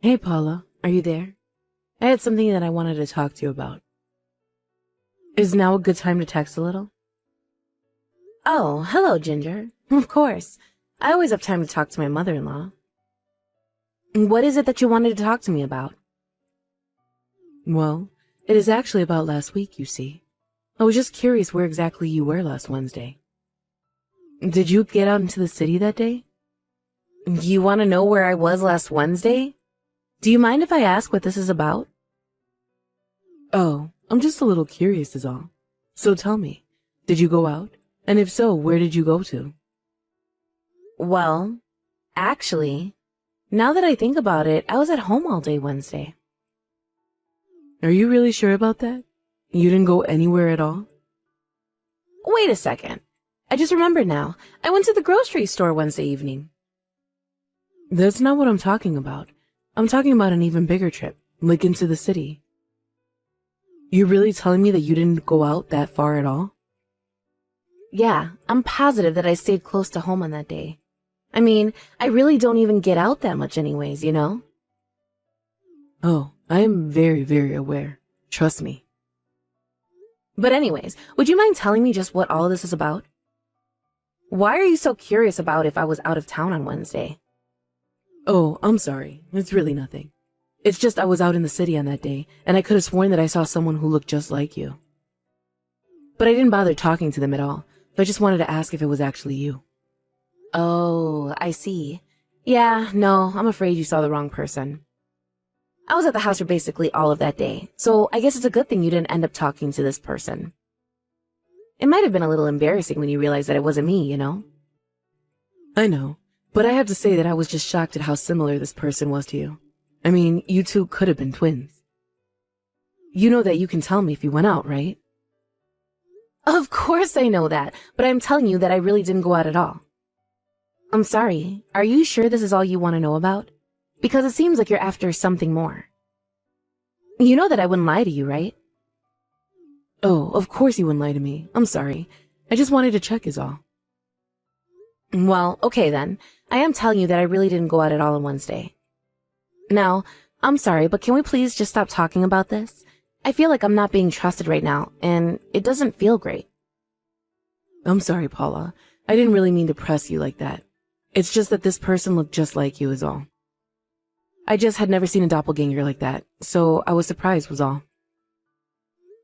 Hey, Paula, are you there? I had something that I wanted to talk to you about. Is now a good time to text a little? Oh, hello, Ginger. Of course. I always have time to talk to my mother-in-law. What is it that you wanted to talk to me about? Well, it is actually about last week, you see. I was just curious where exactly you were last Wednesday. Did you get out into the city that day? You want to know where I was last Wednesday? Do you mind if I ask what this is about? Oh, I'm just a little curious is all. So tell me, did you go out? And if so, where did you go to? Well, actually, now that I think about it, I was at home all day Wednesday. Are you really sure about that? You didn't go anywhere at all? Wait a second. I just remembered now. I went to the grocery store Wednesday evening. That's not what I'm talking about. I'm talking about an even bigger trip, like into the city. You're really telling me that you didn't go out that far at all? Yeah, I'm positive that I stayed close to home on that day. I mean, I really don't even get out that much anyways, you know? Oh, I am very, very aware. Trust me. But anyways, would you mind telling me just what all of this is about? Why are you so curious about if I was out of town on Wednesday? Oh, I'm sorry. It's really nothing. It's just I was out in the city on that day, and I could have sworn that I saw someone who looked just like you. But I didn't bother talking to them at all, so I just wanted to ask if it was actually you. Oh, I see. Yeah, no, I'm afraid you saw the wrong person. I was at the house for basically all of that day, so I guess it's a good thing you didn't end up talking to this person. It might have been a little embarrassing when you realized that it wasn't me, you know? I know, but I have to say that I was just shocked at how similar this person was to you. I mean, you two could have been twins. You know that you can tell me if you went out, right? Of course I know that, but I'm telling you that I really didn't go out at all. I'm sorry, are you sure this is all you want to know about? Because it seems like you're after something more. You know that I wouldn't lie to you, right? Oh, of course you wouldn't lie to me. I'm sorry. I just wanted to check is all. Well, okay then. I am telling you that I really didn't go out at all on Wednesday. Now, I'm sorry, but can we please just stop talking about this? I feel like I'm not being trusted right now, and it doesn't feel great. I'm sorry, Paula. I didn't really mean to press you like that. It's just that this person looked just like you is all. I just had never seen a doppelganger like that, so I was surprised was all.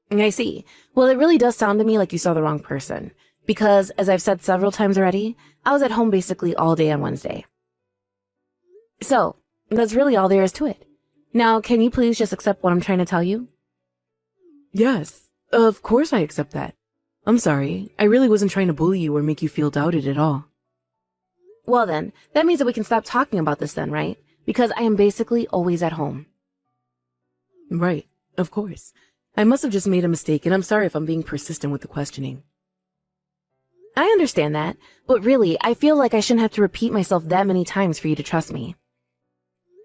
I see. Well, it really does sound to me like you saw the wrong person, because, as I've said several times already, I was at home basically all day on Wednesday. So, that's really all there is to it. Now, can you please just accept what I'm trying to tell you? Yes, of course I accept that. I'm sorry, I really wasn't trying to bully you or make you feel doubted at all. Well then, that means that we can stop talking about this then, right? Because I am basically always at home. Right, of course. I must have just made a mistake, and I'm sorry if I'm being persistent with the questioning. I understand that, but really, I feel like I shouldn't have to repeat myself that many times for you to trust me.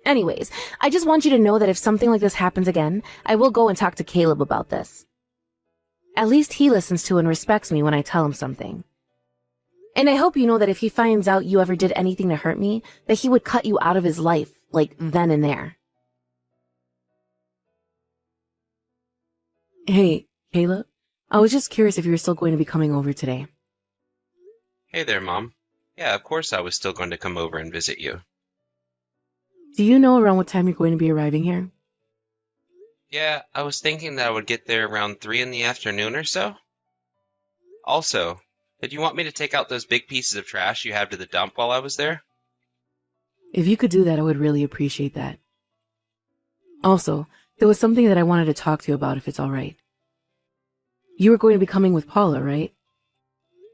Anyways, I just want you to know that if something like this happens again, I will go and talk to Caleb about this. At least he listens to and respects me when I tell him something. And I hope you know that if he finds out you ever did anything to hurt me, that he would cut you out of his life, like then and there. Hey, Caleb, I was just curious if you were still going to be coming over today. Hey there, Mom. Yeah, of course I was still going to come over and visit you. Do you know around what time you're going to be arriving here? Yeah, I was thinking that I would get there around 3 in the afternoon or so. Also, did you want me to take out those big pieces of trash you have to the dump while I was there? If you could do that, I would really appreciate that. Also, there was something that I wanted to talk to you about if it's all right. You were going to be coming with Paula, right?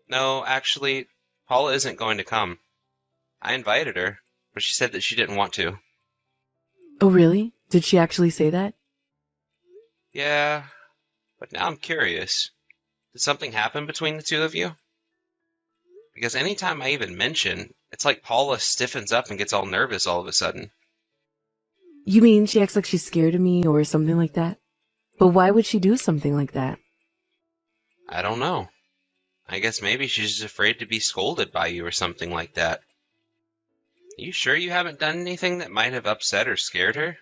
No, actually, Paula isn't going to come. I invited her, but she said that she didn't want to. Oh, really? Did she actually say that? Yeah, but now I'm curious. Did something happen between the two of you? Because anytime I even mention, it's like Paula stiffens up and gets all nervous all of a sudden. You mean she acts like she's scared of me or something like that? But why would she do something like that? I don't know. I guess maybe she's just afraid to be scolded by you or something like that. You sure you haven't done anything that might have upset or scared her?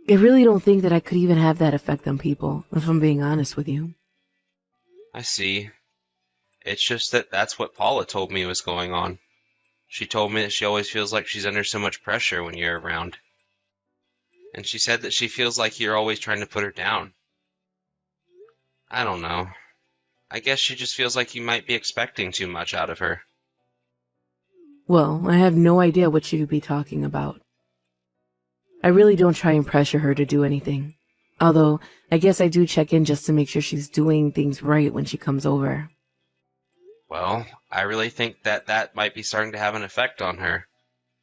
I really don't think that I could even have that effect on people, if I'm being honest with you. I see. It's just that that's what Paula told me was going on. She told me that she always feels like she's under so much pressure when you're around. And she said that she feels like you're always trying to put her down. I don't know. I guess she just feels like you might be expecting too much out of her. Well, I have no idea what she could be talking about. I really don't try and pressure her to do anything. Although, I guess I do check in just to make sure she's doing things right when she comes over. Well, I really think that might be starting to have an effect on her.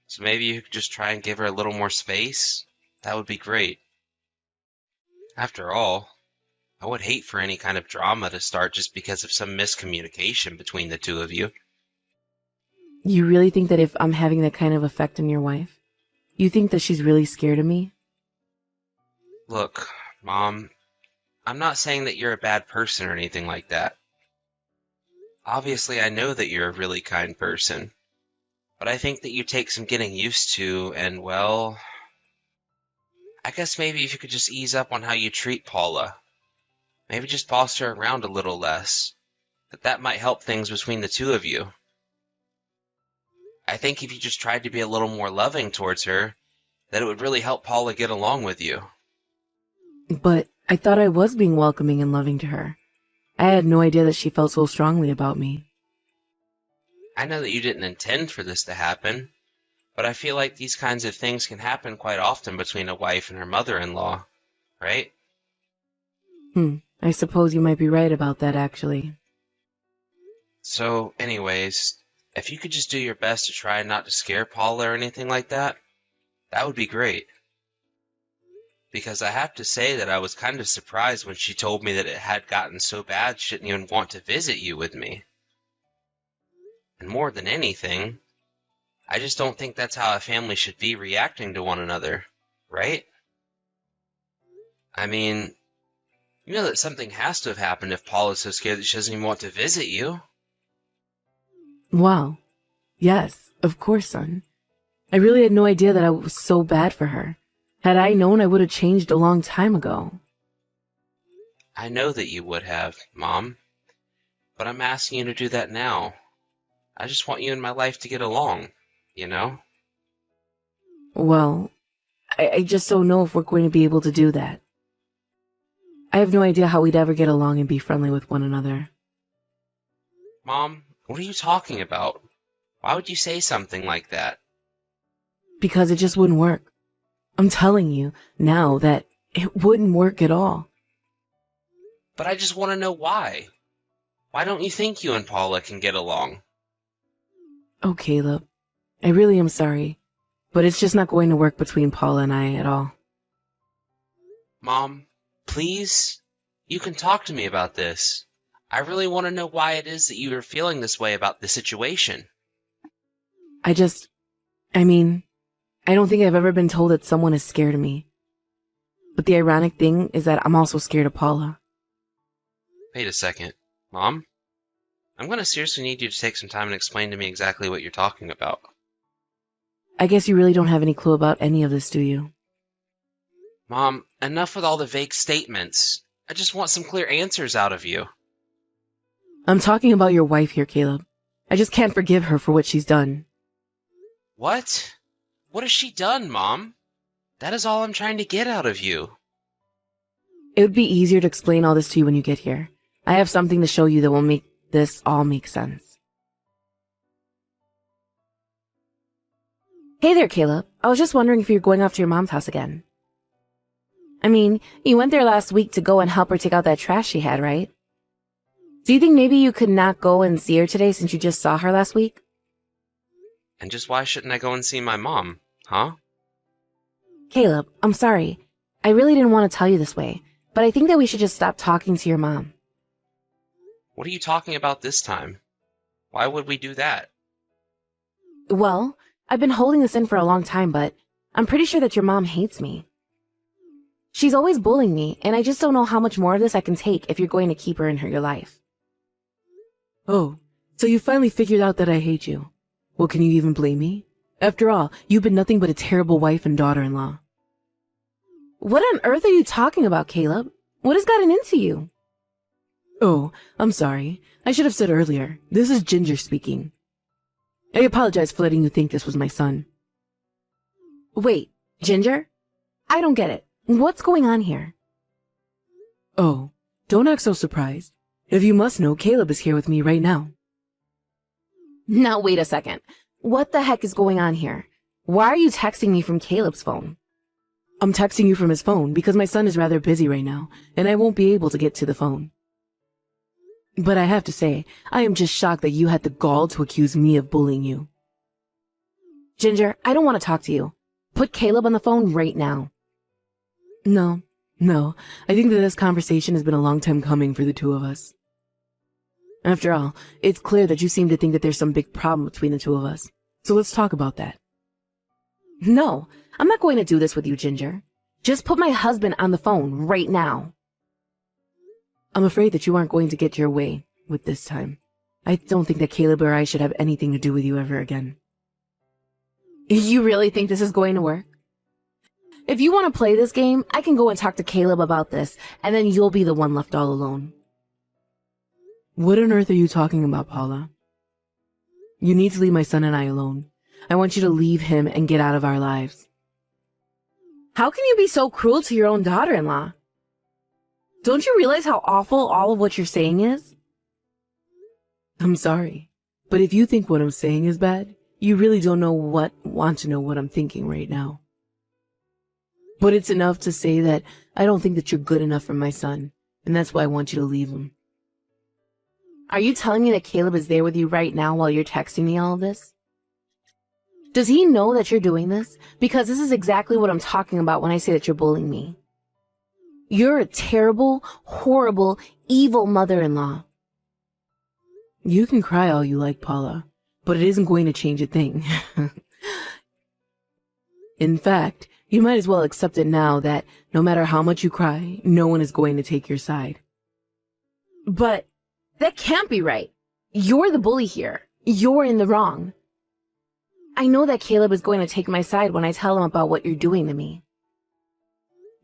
So maybe you could just try and give her a little more space? That would be great. After all, I would hate for any kind of drama to start just because of some miscommunication between the two of you. You really think that if I'm having that kind of effect on your wife, you think that she's really scared of me? Look, Mom, I'm not saying that you're a bad person or anything like that. Obviously, I know that you're a really kind person. But I think that you take some getting used to, and well, I guess maybe if you could just ease up on how you treat Paula. Maybe just boss her around a little less. That might help things between the two of you. I think if you just tried to be a little more loving towards her, that it would really help Paula get along with you. But I thought I was being welcoming and loving to her. I had no idea that she felt so strongly about me. I know that you didn't intend for this to happen, but I feel like these kinds of things can happen quite often between a wife and her mother-in-law, right? I suppose you might be right about that, actually. So, anyways, if you could just do your best to try not to scare Paula or anything like that, that would be great. Because I have to say that I was kind of surprised when she told me that it had gotten so bad she didn't even want to visit you with me. And more than anything, I just don't think that's how a family should be reacting to one another, right? I mean, you know that something has to have happened if Paula's so scared that she doesn't even want to visit you. Wow. Yes, of course, son. I really had no idea that I was so bad for her. Had I known, I would have changed a long time ago. I know that you would have, Mom. But I'm asking you to do that now. I just want you and my life to get along, you know? Well, I just don't know if we're going to be able to do that. I have no idea how we'd ever get along and be friendly with one another. Mom, what are you talking about? Why would you say something like that? Because it just wouldn't work. I'm telling you now that it wouldn't work at all. But I just want to know why. Why don't you think you and Paula can get along? Oh, Caleb, I really am sorry, but it's just not going to work between Paula and I at all. Mom, please? You can talk to me about this. I really want to know why it is that you are feeling this way about the situation. I don't think I've ever been told that someone is scared of me. But the ironic thing is that I'm also scared of Paula. Wait a second. Mom? I'm going to seriously need you to take some time and explain to me exactly what you're talking about. I guess you really don't have any clue about any of this, do you? Mom, enough with all the vague statements. I just want some clear answers out of you. I'm talking about your wife here, Caleb. I just can't forgive her for what she's done. What? What has she done, Mom? That is all I'm trying to get out of you. It would be easier to explain all this to you when you get here. I have something to show you that will make this all make sense. Hey there, Caleb. I was just wondering if you're going off to your mom's house again. I mean, you went there last week to go and help her take out that trash she had, right? Do you think maybe you could not go and see her today since you just saw her last week? And just why shouldn't I go and see my mom, huh? Caleb, I'm sorry. I really didn't want to tell you this way, but I think that we should just stop talking to your mom. What are you talking about this time? Why would we do that? Well, I've been holding this in for a long time, but I'm pretty sure that your mom hates me. She's always bullying me, and I just don't know how much more of this I can take if you're going to keep her in your life. Oh, so you finally figured out that I hate you. Well, can you even blame me? After all, you've been nothing but a terrible wife and daughter-in-law. What on earth are you talking about, Caleb? What has gotten into you? Oh, I'm sorry. I should have said earlier. This is Ginger speaking. I apologize for letting you think this was my son. Wait, Ginger? I don't get it. What's going on here? Oh, don't act so surprised. If you must know, Caleb is here with me right now. Now wait a second. What the heck is going on here? Why are you texting me from Caleb's phone? I'm texting you from his phone because my son is rather busy right now, and I won't be able to get to the phone. But I have to say, I am just shocked that you had the gall to accuse me of bullying you. Ginger, I don't want to talk to you. Put Caleb on the phone right now. No, I think that this conversation has been a long time coming for the two of us. After all, it's clear that you seem to think that there's some big problem between the two of us. So let's talk about that. No, I'm not going to do this with you, Ginger. Just put my husband on the phone right now. I'm afraid that you aren't going to get your way with this time. I don't think that Caleb or I should have anything to do with you ever again. You really think this is going to work? If you want to play this game, I can go and talk to Caleb about this, and then you'll be the one left all alone. What on earth are you talking about, Paula? You need to leave my son and I alone. I want you to leave him and get out of our lives. How can you be so cruel to your own daughter-in-law? Don't you realize how awful all of what you're saying is? I'm sorry, but if you think what I'm saying is bad, you really don't want to know what I'm thinking right now. But it's enough to say that I don't think that you're good enough for my son, and that's why I want you to leave him. Are you telling me that Caleb is there with you right now while you're texting me all of this? Does he know that you're doing this? Because this is exactly what I'm talking about when I say that you're bullying me. You're a terrible, horrible, evil mother-in-law. You can cry all you like, Paula, but it isn't going to change a thing. In fact, you might as well accept it now that no matter how much you cry, no one is going to take your side. But that can't be right. You're the bully here. You're in the wrong. I know that Caleb is going to take my side when I tell him about what you're doing to me.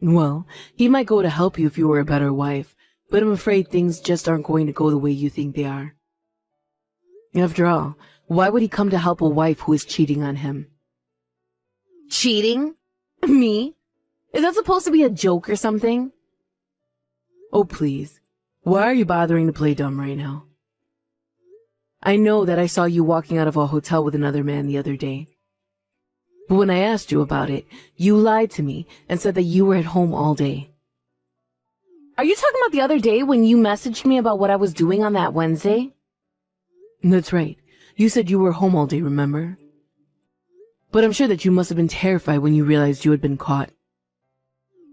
Well, he might go to help you if you were a better wife, but I'm afraid things just aren't going to go the way you think they are. After all, why would he come to help a wife who is cheating on him? Cheating? Me? Is that supposed to be a joke or something? Oh, please. Why are you bothering to play dumb right now? I know that I saw you walking out of a hotel with another man the other day. But when I asked you about it, you lied to me and said that you were at home all day. Are you talking about the other day when you messaged me about what I was doing on that Wednesday? That's right. You said you were home all day, remember? But I'm sure that you must have been terrified when you realized you had been caught.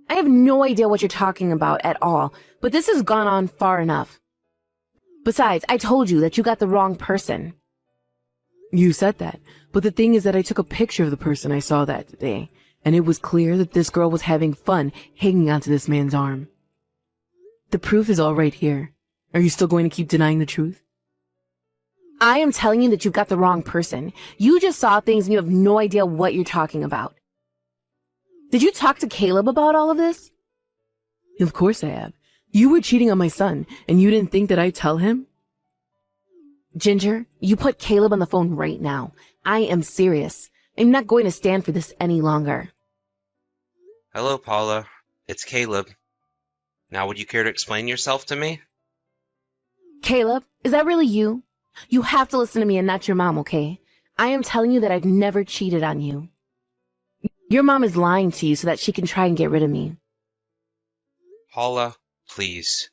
I have no idea what you're talking about at all, but this has gone on far enough. Besides, I told you that you got the wrong person. You said that, but the thing is that I took a picture of the person I saw that day, and it was clear that this girl was having fun hanging onto this man's arm. The proof is all right here. Are you still going to keep denying the truth? I am telling you that you've got the wrong person. You just saw things and you have no idea what you're talking about. Did you talk to Caleb about all of this? Of course I have. You were cheating on my son, and you didn't think that I'd tell him? Ginger, you put Caleb on the phone right now. I am serious. I'm not going to stand for this any longer. Hello, Paula. It's Caleb. Now, would you care to explain yourself to me? Caleb, is that really you? You have to listen to me and not your mom, okay? I am telling you that I've never cheated on you. Your mom is lying to you so that she can try and get rid of me. Paula, please.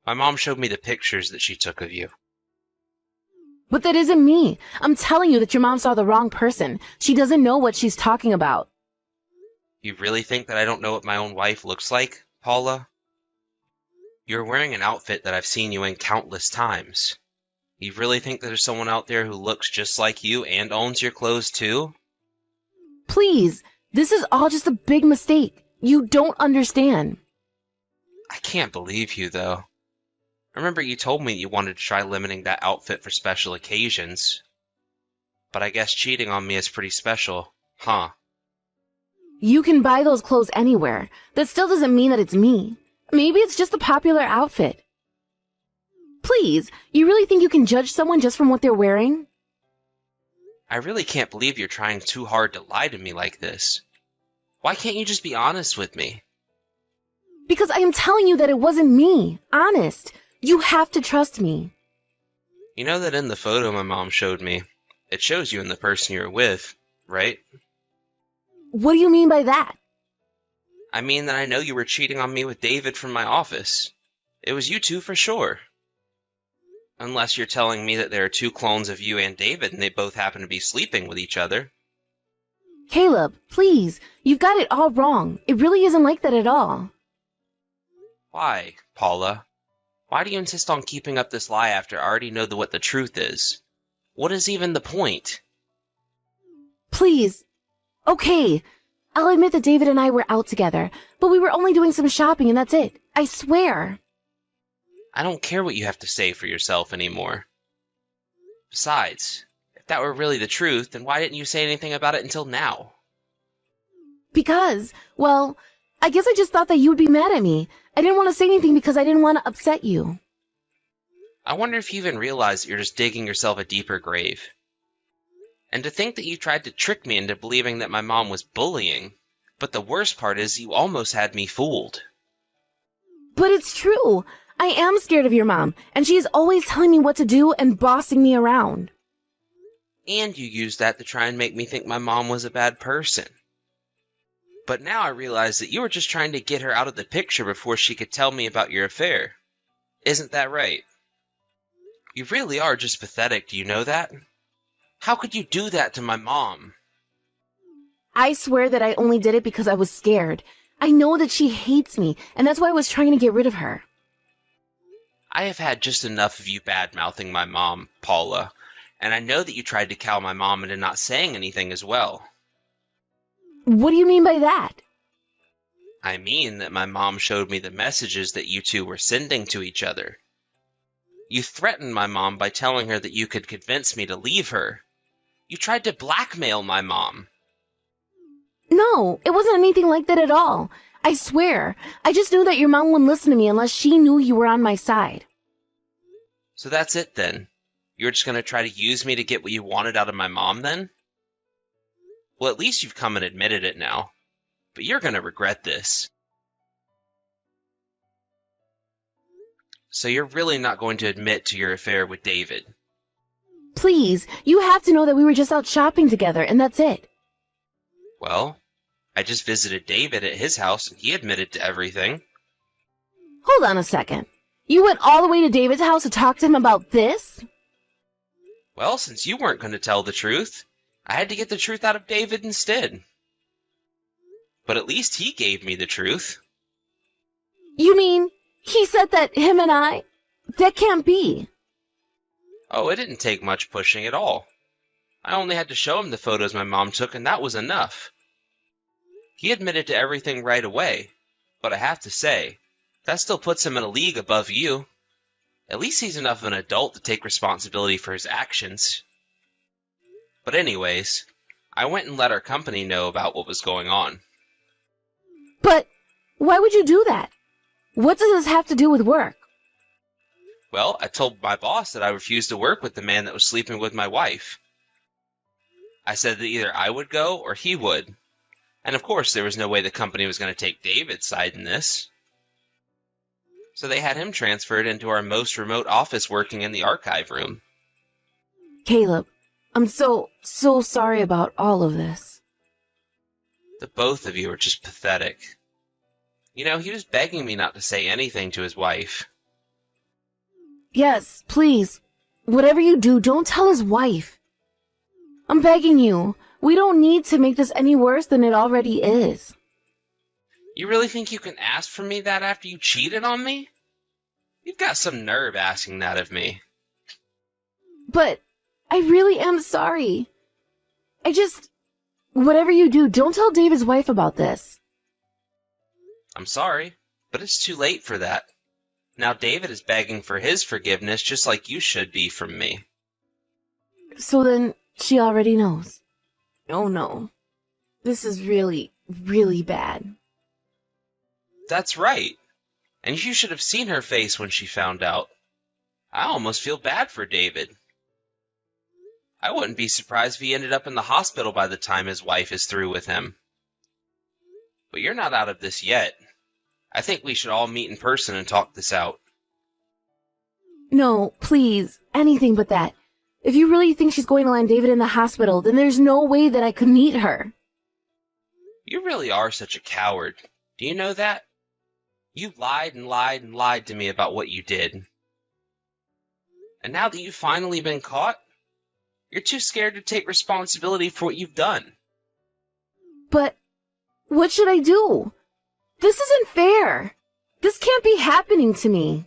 My mom showed me the pictures that she took of you. But that isn't me. I'm telling you that your mom saw the wrong person. She doesn't know what she's talking about. You really think that I don't know what my own wife looks like, Paula? You're wearing an outfit that I've seen you in countless times. You really think that there's someone out there who looks just like you and owns your clothes too? Please, this is all just a big mistake. You don't understand. I can't believe you, though. Remember you told me you wanted to try limiting that outfit for special occasions. But I guess cheating on me is pretty special, huh? You can buy those clothes anywhere. That still doesn't mean that it's me. Maybe it's just a popular outfit. Please, you really think you can judge someone just from what they're wearing? I really can't believe you're trying too hard to lie to me like this. Why can't you just be honest with me? Because I am telling you that it wasn't me. Honest. You have to trust me. You know that in the photo my mom showed me, it shows you and the person you're with, right? What do you mean by that? I mean that I know you were cheating on me with David from my office. It was you two for sure. Unless you're telling me that there are two clones of you and David and they both happen to be sleeping with each other. Caleb, please. You've got it all wrong. It really isn't like that at all. Why, Paula? Why do you insist on keeping up this lie after I already know what the truth is? What is even the point? Please. Okay. I'll admit that David and I were out together, but we were only doing some shopping and that's it. I swear. I don't care what you have to say for yourself anymore. Besides, if that were really the truth, then why didn't you say anything about it until now? Because, well, I guess I just thought that you would be mad at me. I didn't want to say anything because I didn't want to upset you. I wonder if you even realize that you're just digging yourself a deeper grave. And to think that you tried to trick me into believing that my mom was bullying, but the worst part is you almost had me fooled. But it's true. I am scared of your mom, and she is always telling me what to do and bossing me around. And you used that to try and make me think my mom was a bad person. But now I realize that you were just trying to get her out of the picture before she could tell me about your affair. Isn't that right? You really are just pathetic, do you know that? How could you do that to my mom? I swear that I only did it because I was scared. I know that she hates me, and that's why I was trying to get rid of her. I have had just enough of you bad-mouthing my mom, Paula, and I know that you tried to cow my mom into not saying anything as well. What do you mean by that? I mean that my mom showed me the messages that you two were sending to each other. You threatened my mom by telling her that you could convince me to leave her. You tried to blackmail my mom. No, it wasn't anything like that at all. I swear. I just knew that your mom wouldn't listen to me unless she knew you were on my side. So that's it then? You're just going to try to use me to get what you wanted out of my mom then? Well, at least you've come and admitted it now. But you're going to regret this. So you're really not going to admit to your affair with David? Please, you have to know that we were just out shopping together, and that's it. Well, I just visited David at his house, and he admitted to everything. Hold on a second. You went all the way to David's house to talk to him about this? Well, since you weren't going to tell the truth, I had to get the truth out of David instead. But at least he gave me the truth. You mean, he said that him and I? That can't be. Oh, it didn't take much pushing at all. I only had to show him the photos my mom took, and that was enough. He admitted to everything right away, but I have to say, that still puts him in a league above you. At least he's enough of an adult to take responsibility for his actions. But anyways, I went and let our company know about what was going on. But why would you do that? What does this have to do with work? Well, I told my boss that I refused to work with the man that was sleeping with my wife. I said that either I would go or he would. And of course, there was no way the company was going to take David's side in this. So they had him transferred into our most remote office working in the archive room. Caleb, I'm so sorry about all of this. The both of you are just pathetic. You know, he was begging me not to say anything to his wife. Yes, please. Whatever you do, don't tell his wife. I'm begging you. We don't need to make this any worse than it already is. You really think you can ask for me that after you cheated on me? You've got some nerve asking that of me. But I really am sorry. Whatever you do, don't tell David's wife about this. I'm sorry, but it's too late for that. Now David is begging for his forgiveness just like you should be from me. So then, She already knows. Oh no. This is really, really bad. That's right. And you should have seen her face when she found out. I almost feel bad for David. I wouldn't be surprised if he ended up in the hospital by the time his wife is through with him. But you're not out of this yet. I think we should all meet in person and talk this out. No, please, anything but that. If you really think she's going to land David in the hospital, then there's no way that I could meet her. You really are such a coward. Do you know that? You lied and lied and lied to me about what you did. And now that you've finally been caught, you're too scared to take responsibility for what you've done. But what should I do? This isn't fair. This can't be happening to me.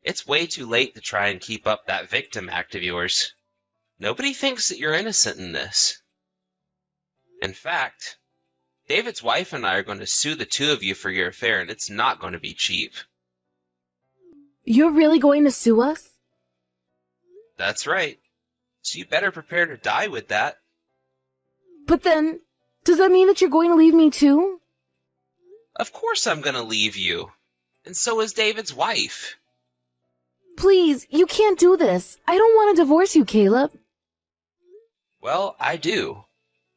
It's way too late to try and keep up that victim act of yours. Nobody thinks that you're innocent in this. In fact, David's wife and I are going to sue the two of you for your affair, and it's not going to be cheap. You're really going to sue us? That's right. So you better prepare to die with that. But then, does that mean that you're going to leave me too? Of course I'm going to leave you. And so is David's wife. Please, you can't do this. I don't want to divorce you, Caleb. Well, I do.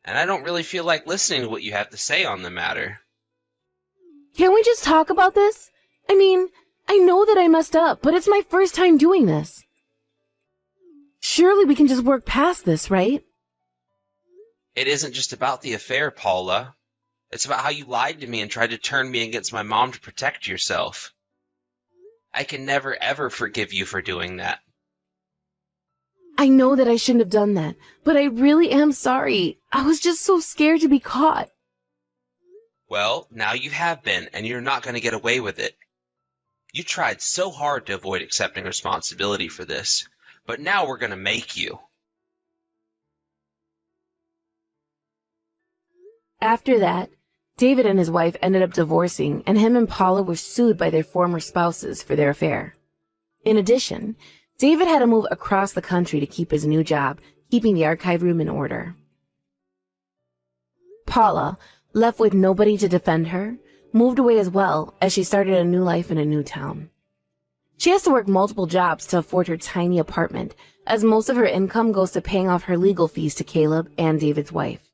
And I don't really feel like listening to what you have to say on the matter. Can't we just talk about this? I mean, I know that I messed up, but it's my first time doing this. Surely we can just work past this, right? It isn't just about the affair, Paula. It's about how you lied to me and tried to turn me against my mom to protect yourself. I can never ever forgive you for doing that. I know that I shouldn't have done that, but I really am sorry. I was just so scared to be caught. Well, now you have been, and you're not going to get away with it. You tried so hard to avoid accepting responsibility for this, but now we're going to make you. After that, David and his wife ended up divorcing, and him and Paula were sued by their former spouses for their affair. In addition, David had to move across the country to keep his new job, keeping the archive room in order. Paula, left with nobody to defend her, moved away as well as she started a new life in a new town. She has to work multiple jobs to afford her tiny apartment, as most of her income goes to paying off her legal fees to Caleb and David's wife.